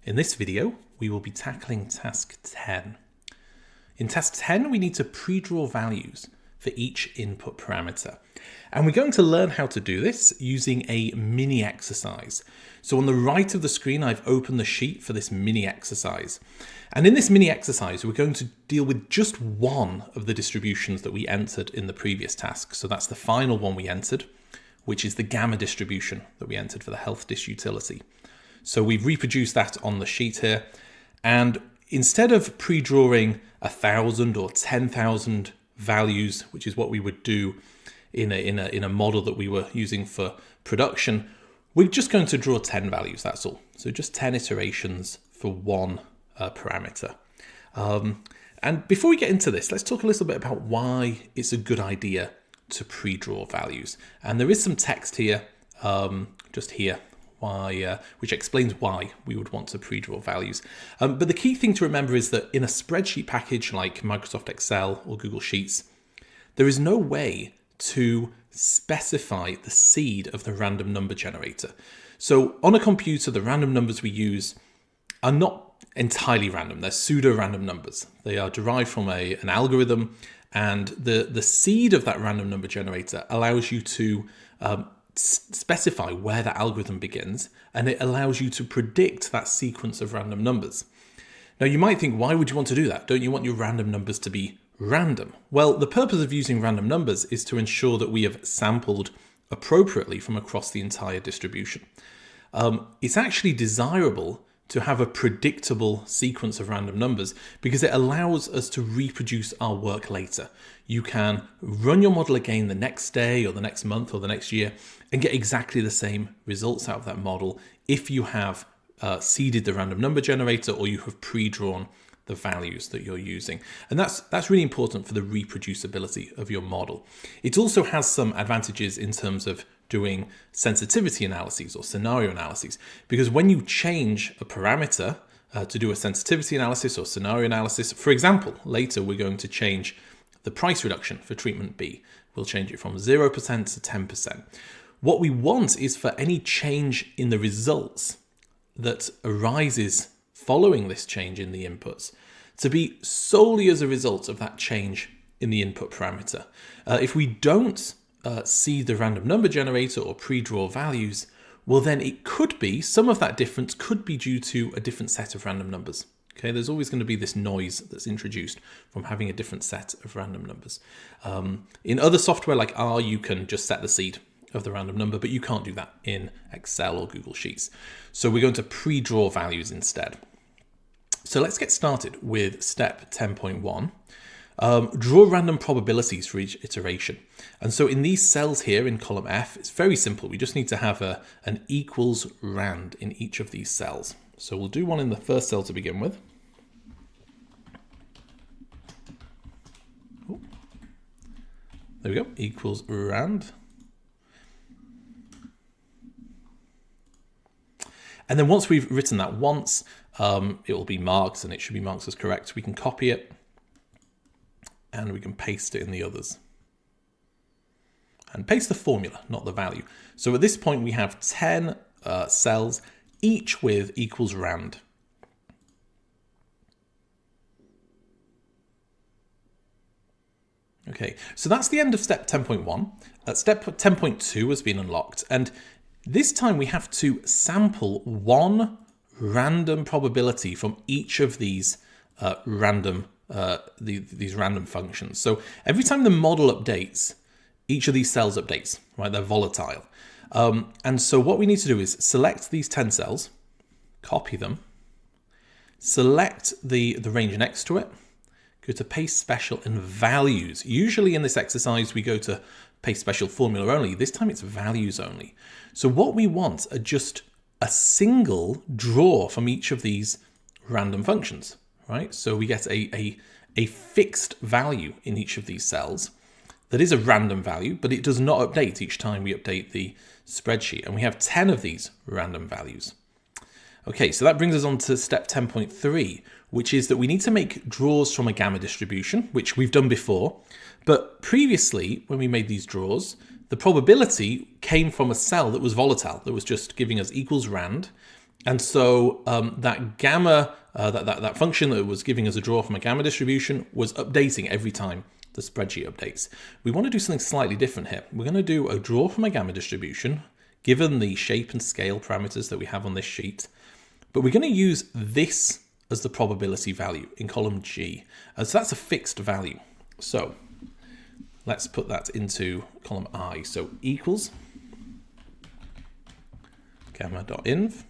In this video, we will be tackling task 10. In task 10, we need to pre-draw values for each input parameter. And we're going to learn how to do this using a mini exercise. So on the right of the screen, I've opened the sheet for this mini exercise. And in this mini exercise, we're going to deal with just one of the distributions that we entered in the previous task. So that's the final one we entered, which is the gamma distribution that we entered for the health dish utility. So we've reproduced that on the sheet here. And instead of pre-drawing 1,000 or 10,000 values, which is what we would do in a model that we were using for production, we're just going to draw 10 values, that's all. So just 10 iterations for one parameter. And before we get into this, let's talk a little bit about why it's a good idea to pre-draw values. And there is some text here, just here, which explains why we would want to pre-draw values. But the key thing to remember is that in a spreadsheet package like Microsoft Excel or Google Sheets, there is no way to specify the seed of the random number generator. So on a computer, the random numbers we use are not entirely random. They're pseudo-random numbers. They are derived from an algorithm, and the seed of that random number generator allows you to specify where the algorithm begins, and it allows you to predict that sequence of random numbers. Now you might think, why would you want to do that? Don't you want your random numbers to be random? Well, the purpose of using random numbers is to ensure that we have sampled appropriately from across the entire distribution. It's actually desirable to have a predictable sequence of random numbers because it allows us to reproduce our work later. You can run your model again the next day or the next month or the next year and get exactly the same results out of that model if you have seeded the random number generator or you have pre-drawn the values that you're using. And that's really important for the reproducibility of your model. It also has some advantages in terms of doing sensitivity analyses or scenario analyses, because when you change a parameter to do a sensitivity analysis or scenario analysis, for example, later we're going to change the price reduction for treatment B. We'll change it from 0% to 10%. What we want is for any change in the results that arises following this change in the inputs to be solely as a result of that change in the input parameter. If we don't seed the random number generator or pre-draw values, well then it could be, some of that difference could be due to a different set of random numbers. Okay, there's always going to be this noise that's introduced from having a different set of random numbers. In other software like R, you can just set the seed of the random number, but you can't do that in Excel or Google Sheets. So we're going to pre-draw values instead. So let's get started with step 10.1. Draw random probabilities for each iteration. And so in these cells here in column F, it's very simple. We just need to have an equals rand in each of these cells. So we'll do one in the first cell to begin with. Ooh. There we go, equals rand. And then once we've written that once, it will be marked, and it should be marked as correct. We can copy it and we can paste it in the others. And paste the formula, not the value. So at this point we have 10 cells, each with equals rand. Okay, so that's the end of step 10.1. Step 10.2 has been unlocked, and this time we have to sample one random probability from each of these random functions. So every time the model updates, each of these cells updates, right? They're volatile. And so what we need to do is select these 10 cells, copy them, select the range next to it, go to paste special and values. Usually in this exercise, we go to paste special formula only. This time it's values only. So what we want are just a single draw from each of these random functions, right? So we get a fixed value in each of these cells that is a random value, but it does not update each time we update the spreadsheet. And we have 10 of these random values. Okay, so that brings us on to step 10.3, which is that we need to make draws from a gamma distribution, which we've done before. But previously, when we made these draws, the probability came from a cell that was volatile, that was just giving us equals rand. And so that gamma, that function that was giving us a draw from a gamma distribution was updating every time the spreadsheet updates. We want to do something slightly different here. We're going to do a draw from a gamma distribution, given the shape and scale parameters that we have on this sheet. But we're going to use this as the probability value in column G. So that's a fixed value. So let's put that into column I. So equals gamma.inv,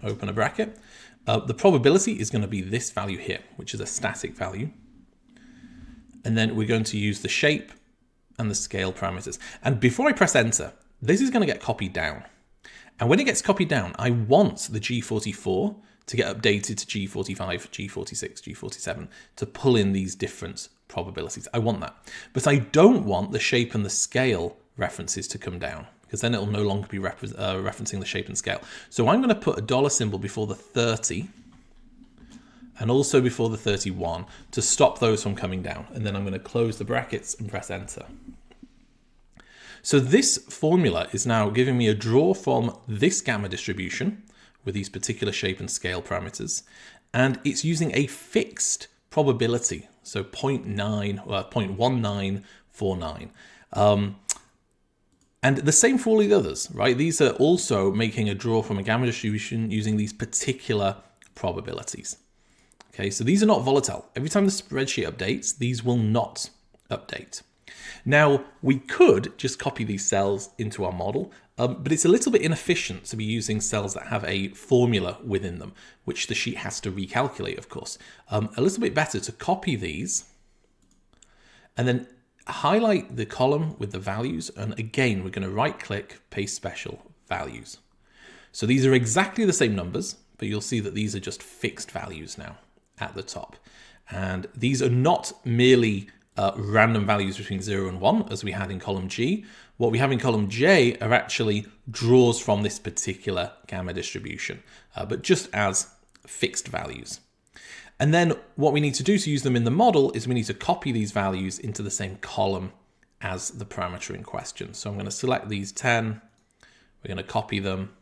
open a bracket. The probability is going to be this value here, which is a static value. And then we're going to use the shape and the scale parameters. And before I press enter, this is going to get copied down. And when it gets copied down, I want the G44 to get updated to G45, G46, G47 to pull in these different probabilities. I want that. But I don't want the shape and the scale references to come down, because then it'll no longer be referencing the shape and scale. So I'm going to put a dollar symbol before the 30 and also before the 31 to stop those from coming down. And then I'm going to close the brackets and press enter. So this formula is now giving me a draw from this gamma distribution with these particular shape and scale parameters. And it's using a fixed probability, so 0.1949. And the same for all the others, right? These are also making a draw from a gamma distribution using these particular probabilities. Okay, so these are not volatile. Every time the spreadsheet updates, these will not update. Now, we could just copy these cells into our model, but it's a little bit inefficient to be using cells that have a formula within them, which the sheet has to recalculate, of course. A little bit better to copy these and then highlight the column with the values. And again, we're going to right click, paste special values. So these are exactly the same numbers, but you'll see that these are just fixed values now at the top. And these are not merely random values between 0 and 1, as we had in column G. What we have in column J are actually draws from this particular gamma distribution, but just as fixed values. And then what we need to do to use them in the model is we need to copy these values into the same column as the parameter in question. So I'm going to select these 10, we're going to copy them,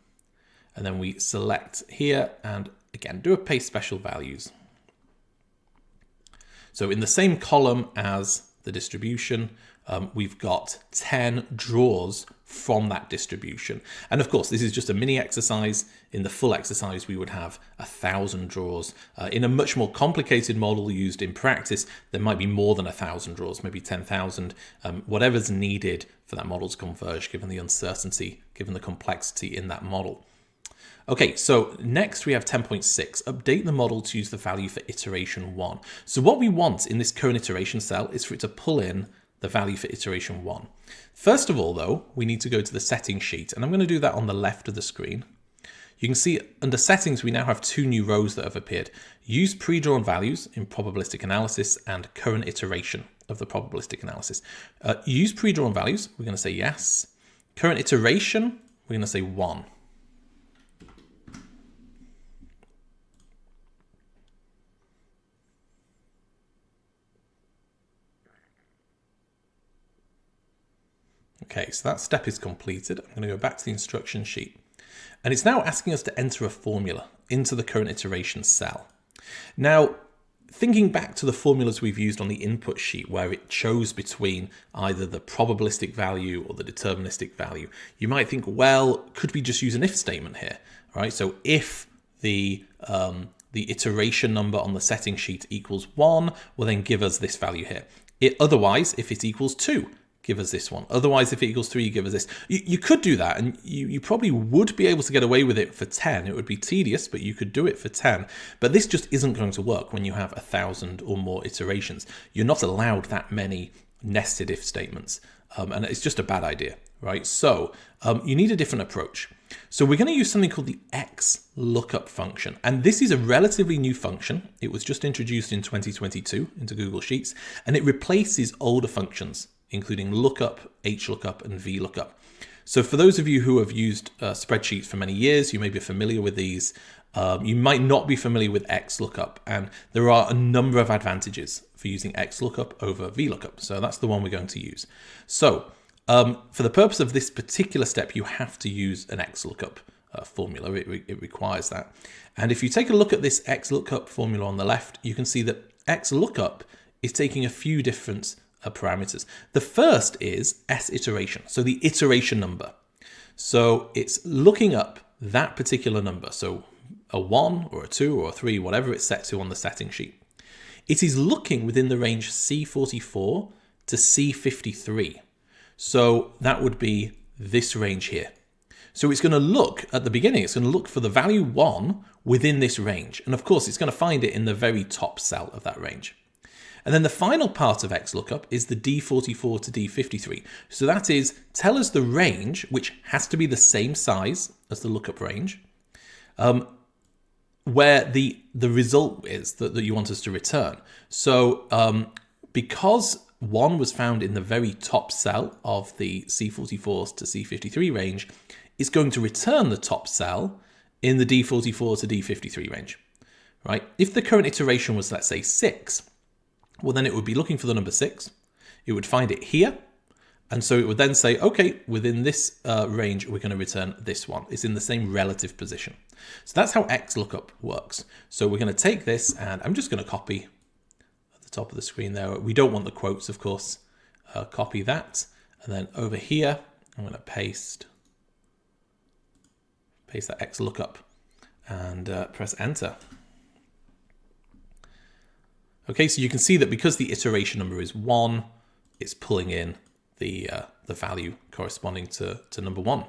and then we select here and again do a paste special values. So in the same column as the distribution, we've got 10 draws from that distribution. And of course, this is just a mini exercise. In the full exercise, we would have 1,000 draws. In a much more complicated model used in practice, there might be more than 1,000 draws, maybe 10,000, whatever's needed for that model to converge, given the uncertainty, given the complexity in that model. Okay, so next we have 10.6, update the model to use the value for iteration 1. So what we want in this current iteration cell is for it to pull in the value for iteration 1. First of all, though, we need to go to the settings sheet, and I'm going to do that on the left of the screen. You can see under settings, we now have 2 new rows that have appeared. Use pre-drawn values in probabilistic analysis and current iteration of the probabilistic analysis. Use pre-drawn values, we're going to say yes. Current iteration, we're going to say 1. Okay, so that step is completed. I'm going to go back to the instruction sheet. And it's now asking us to enter a formula into the current iteration cell. Now, thinking back to the formulas we've used on the input sheet where it chose between either the probabilistic value or the deterministic value, you might think, well, could we just use an if statement here, right? So if the iteration number on the setting sheet equals 1, will then give us this value here. Otherwise, if it equals 2, give us this one. Otherwise, if it equals 3, give us this. You could do that, and you probably would be able to get away with it for 10. It would be tedious, but you could do it for 10. But this just isn't going to work when you have 1,000 or more iterations. You're not allowed that many nested if statements, and it's just a bad idea, right? So you need a different approach. So we're going to use something called the X lookup function. And this is a relatively new function. It was just introduced in 2022 into Google Sheets, and it replaces older functions, including lookup, HLOOKUP, and VLOOKUP. So for those of you who have used spreadsheets for many years, you may be familiar with these. You might not be familiar with XLOOKUP, and there are a number of advantages for using XLOOKUP over VLOOKUP. So that's the one we're going to use. So for the purpose of this particular step, you have to use an XLOOKUP formula. It requires that. And if you take a look at this XLOOKUP formula on the left, you can see that XLOOKUP is taking a few different parameters. The first is S iteration, so the iteration number. So it's looking up that particular number, so a 1 or a 2 or a 3, whatever it's set to on the setting sheet. It is looking within the range C44 to C53. So that would be this range here. So it's going to look at the beginning, it's going to look for the value 1 within this range. And of course, it's going to find it in the very top cell of that range. And then the final part of XLOOKUP is the D44 to D53. So that is, tell us the range, which has to be the same size as the lookup range, where the result is that you want us to return. So because 1 was found in the very top cell of the C44 to C53 range, it's going to return the top cell in the D44 to D53 range, right? If the current iteration was, let's say, 6, well, then it would be looking for the number 6. It would find it here. And so it would then say, okay, within this range, we're going to return this one. It's in the same relative position. So that's how XLOOKUP works. So we're going to take this, and I'm just going to copy at the top of the screen there. We don't want the quotes, of course. Copy that. And then over here, I'm going to paste that XLOOKUP and press enter. Okay, so you can see that because the iteration number is 1, it's pulling in the value corresponding to number 1.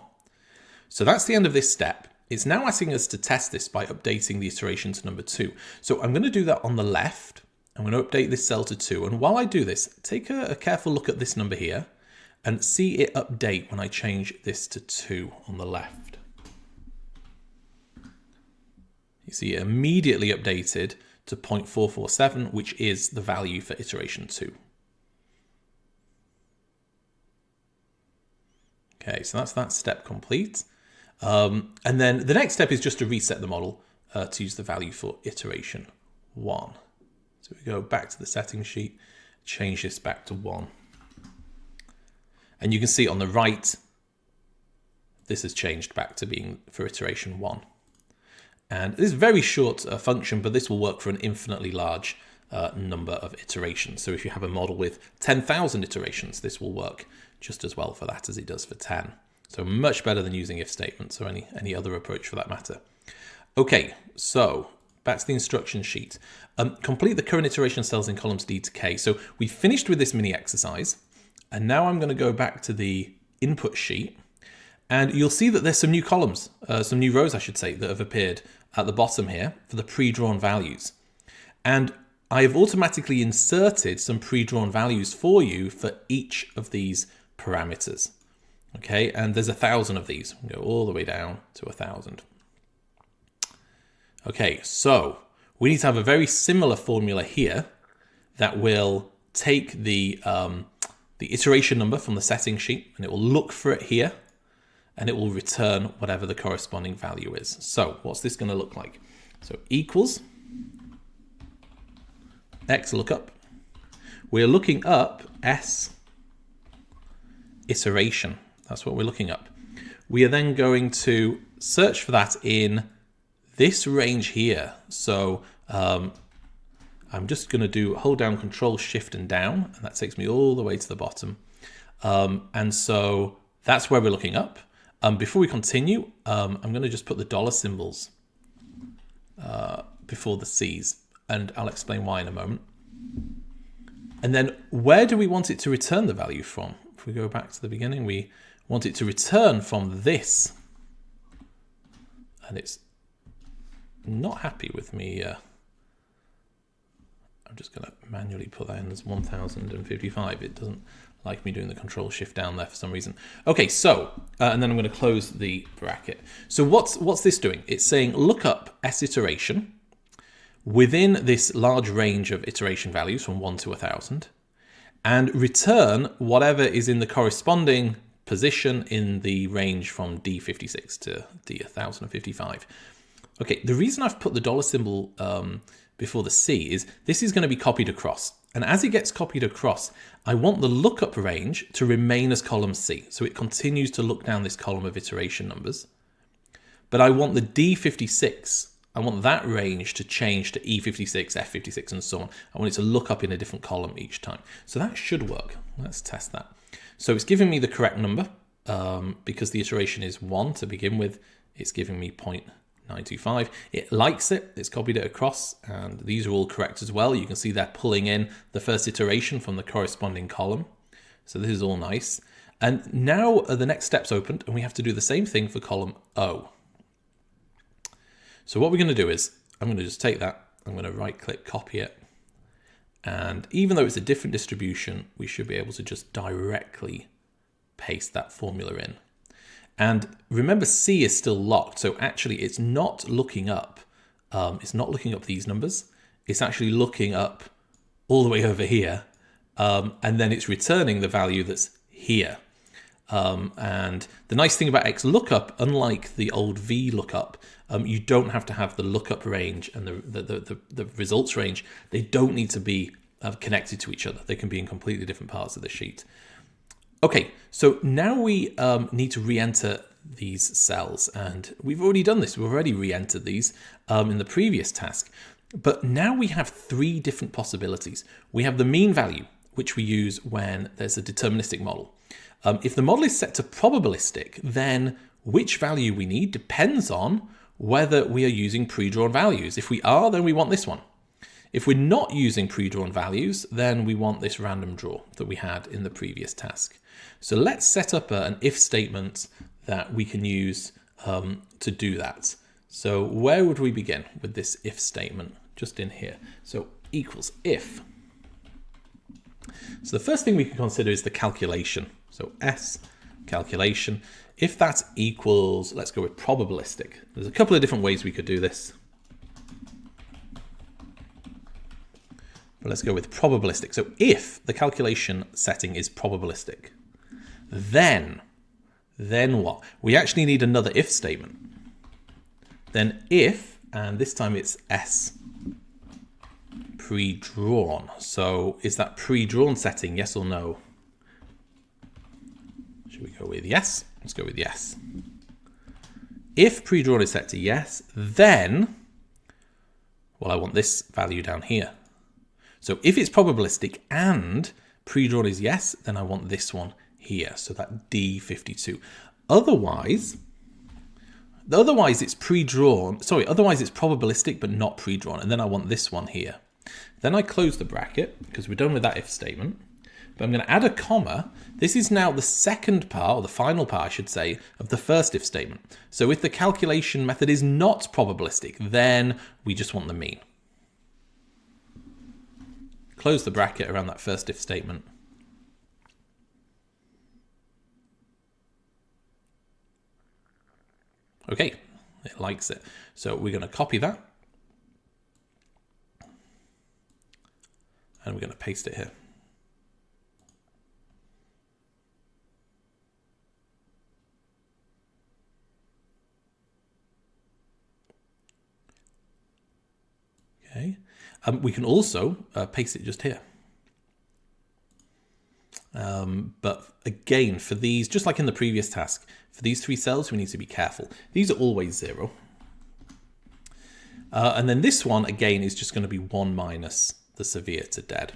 So that's the end of this step. It's now asking us to test this by updating the iteration to number 2. So I'm going to do that on the left. I'm going to update this cell to 2. And while I do this, take a careful look at this number here and see it update when I change this to 2 on the left. You see it immediately updated to 0.447, which is the value for iteration 2. Okay, so that's that step complete. And then the next step is just to reset the model to use the value for iteration 1. So we go back to the settings sheet, change this back to 1. And you can see on the right, this has changed back to being for iteration 1. And this is a very short function, but this will work for an infinitely large number of iterations. So if you have a model with 10,000 iterations, this will work just as well for that as it does for 10. So much better than using if statements or any other approach for that matter. Okay, so back to the instruction sheet. Complete the current iteration cells in columns D to K. So we finished with this mini exercise, and now I'm going to go back to the input sheet. And you'll see that there's some new columns, some new rows, I should say, that have appeared at the bottom here for the pre-drawn values. And I have automatically inserted some pre-drawn values for you for each of these parameters. Okay, and there's 1,000 of these. We'll go all the way down to 1,000. Okay, so we need to have a very similar formula here that will take the iteration number from the setting sheet, and it will look for it here, and it will return whatever the corresponding value is. So what's this going to look like? So equals XLOOKUP. We're looking up S iteration. That's what we're looking up. We are then going to search for that in this range here. So I'm just going to hold down Control Shift and down, and that takes me all the way to the bottom. And so that's where we're looking up. Before we continue, I'm going to just put the dollar symbols before the C's, and I'll explain why in a moment. And then where do we want it to return the value from? If we go back to the beginning, we want it to return from this. And it's not happy with me. I'm just going to manually put that in as 1055. It doesn't like me doing the Control Shift down there for some reason. Okay, so, and then I'm going to close the bracket. So what's this doing? It's saying look up S iteration within this large range of iteration values from 1 to 1,000 and return whatever is in the corresponding position in the range from D56 to D1055. Okay, the reason I've put the dollar symbol before the C is this is going to be copied across. And as it gets copied across, I want the lookup range to remain as column C. So it continues to look down this column of iteration numbers. but I want the D56, I want that range to change to E56, F56, and so on. I want it to look up in a different column each time. So that should work. Let's test that. So it's giving me the correct number because the iteration is 1 to begin with. It's giving me 0.925. It likes it. It's copied it across, and these are all correct as well. You can see they're pulling in the first iteration from the corresponding column. So this is all nice. And now the next step's opened, and we have to do the same thing for column O. So what we're going to do is, I'm going to just take that, I'm going to right-click, copy it, and even though it's a different distribution, we should be able to just directly paste that formula in. And remember, C is still locked, so actually it's not looking up. It's not looking up these numbers. It's actually looking up all the way over here, and then it's returning the value that's here. And the nice thing about XLOOKUP, unlike the old VLOOKUP, you don't have to have the lookup range and the results range. They don't need to be connected to each other. They can be in completely different parts of the sheet. Okay, so now we need to re-enter these cells, and we've already done this. We've already re-entered these in the previous task. But now we have 3 different possibilities. We have the mean value, which we use when there's a deterministic model. If the model is set to probabilistic, then which value we need depends on whether we are using pre-drawn values. If we are, then we want this one. If we're not using pre-drawn values, then we want this random draw that we had in the previous task. So let's set up an if statement that we can use to do that. So where would we begin with this if statement? Just in here. So equals if. So the first thing we can consider is the calculation. So S calculation. If that equals, let's go with probabilistic. There's a couple of different ways we could do this. But let's go with probabilistic. So if the calculation setting is probabilistic, then what? We actually need another if statement. Then if, and this time it's S pre-drawn. So is that pre-drawn setting, yes or no? Should we go with yes? Let's go with yes. If pre-drawn is set to yes, then, well, I want this value down here. So if it's probabilistic and pre-drawn is yes, then I want this one here. So that D52. Otherwise it's pre-drawn. Sorry, otherwise it's probabilistic but not pre-drawn. And then I want this one here. Then I close the bracket because we're done with that if statement. But I'm going to add a comma. This is now the second part, or the final part, I should say, of the first if statement. So if the calculation method is not probabilistic, then we just want the mean. Close the bracket around that first if statement. Okay, it likes it. So we're going to copy that. And we're going to paste it here. Okay, we can also paste it just here. But again, for these, just like in the previous task, for these 3 cells, we need to be careful. These are always 0. And then this one, again, is just going to be 1 minus the severe to dead.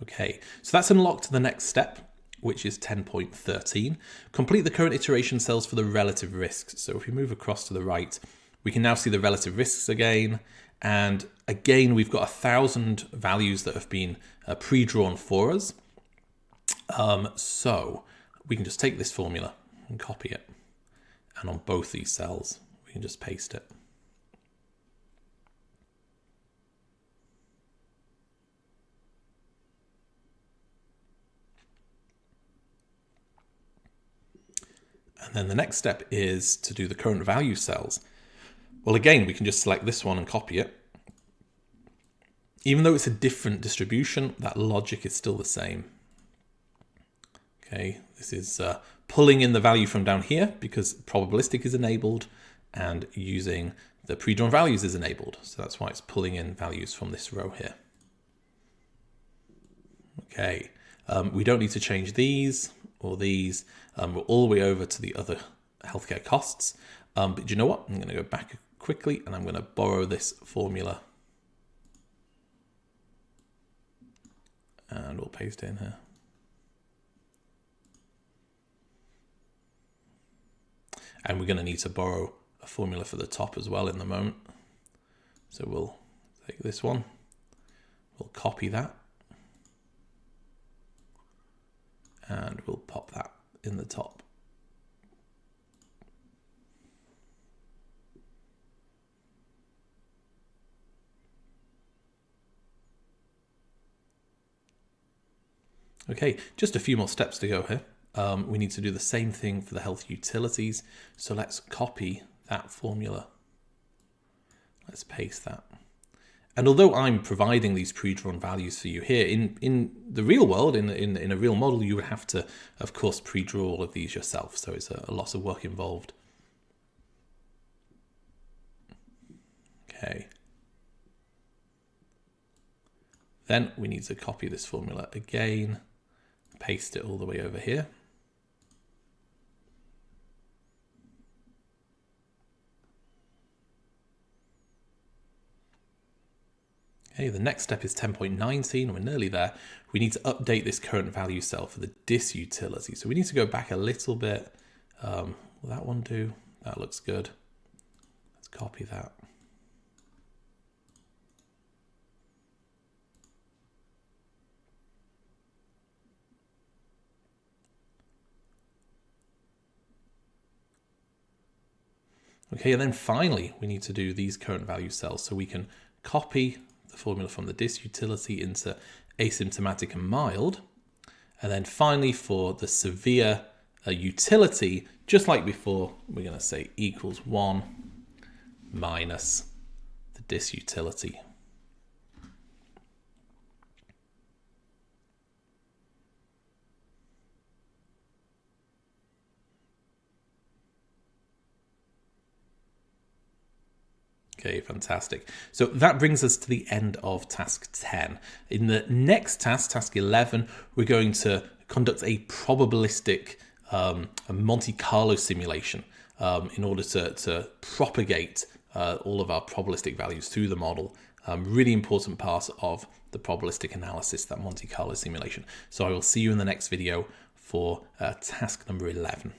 Okay, so that's unlocked the next step, which is 10.13. Complete the current iteration cells for the relative risks. So if we move across to the right, we can now see the relative risks again. And again, we've got 1,000 values that have been pre-drawn for us. So we can just take this formula and copy it. And on both these cells, we can just paste it. And then the next step is to do the current value cells. Well, again, we can just select this one and copy it. Even though it's a different distribution, that logic is still the same. Okay, this is pulling in the value from down here because probabilistic is enabled, and using the pre-drawn values is enabled. So that's why it's pulling in values from this row here. Okay, we don't need to change these or these. We're all the way over to the other healthcare costs. But do you know what? I'm going to go back quickly and I'm going to borrow this formula. And we'll paste it in here. And we're going to need to borrow a formula for the top as well in the moment. So we'll take this one, we'll copy that, and we'll pop that in the top. Okay, just a few more steps to go here. We need to do the same thing for the health utilities. So let's copy that formula. Let's paste that. And although I'm providing these pre-drawn values for you here, in the real world, in a real model, you would have to, of course, pre-draw all of these yourself. So it's a lot of work involved. Okay. Then we need to copy this formula again, paste it all the way over here. Okay, the next step is 10.19. We're nearly there. We need to update this current value cell for the dis utility. So we need to go back a little bit. Will that one do? That looks good. Let's copy that. Okay, and then finally, we need to do these current value cells so we can copy the formula from the dis utility into asymptomatic and mild. And then finally, for the severe utility, just like before, we're going to say equals 1 minus the dis utility. Okay, fantastic. So that brings us to the end of task 10. In the next task, task 11, we're going to conduct a probabilistic a Monte Carlo simulation in order to propagate all of our probabilistic values through the model. Really important part of the probabilistic analysis, that Monte Carlo simulation. So I will see you in the next video for task number 11.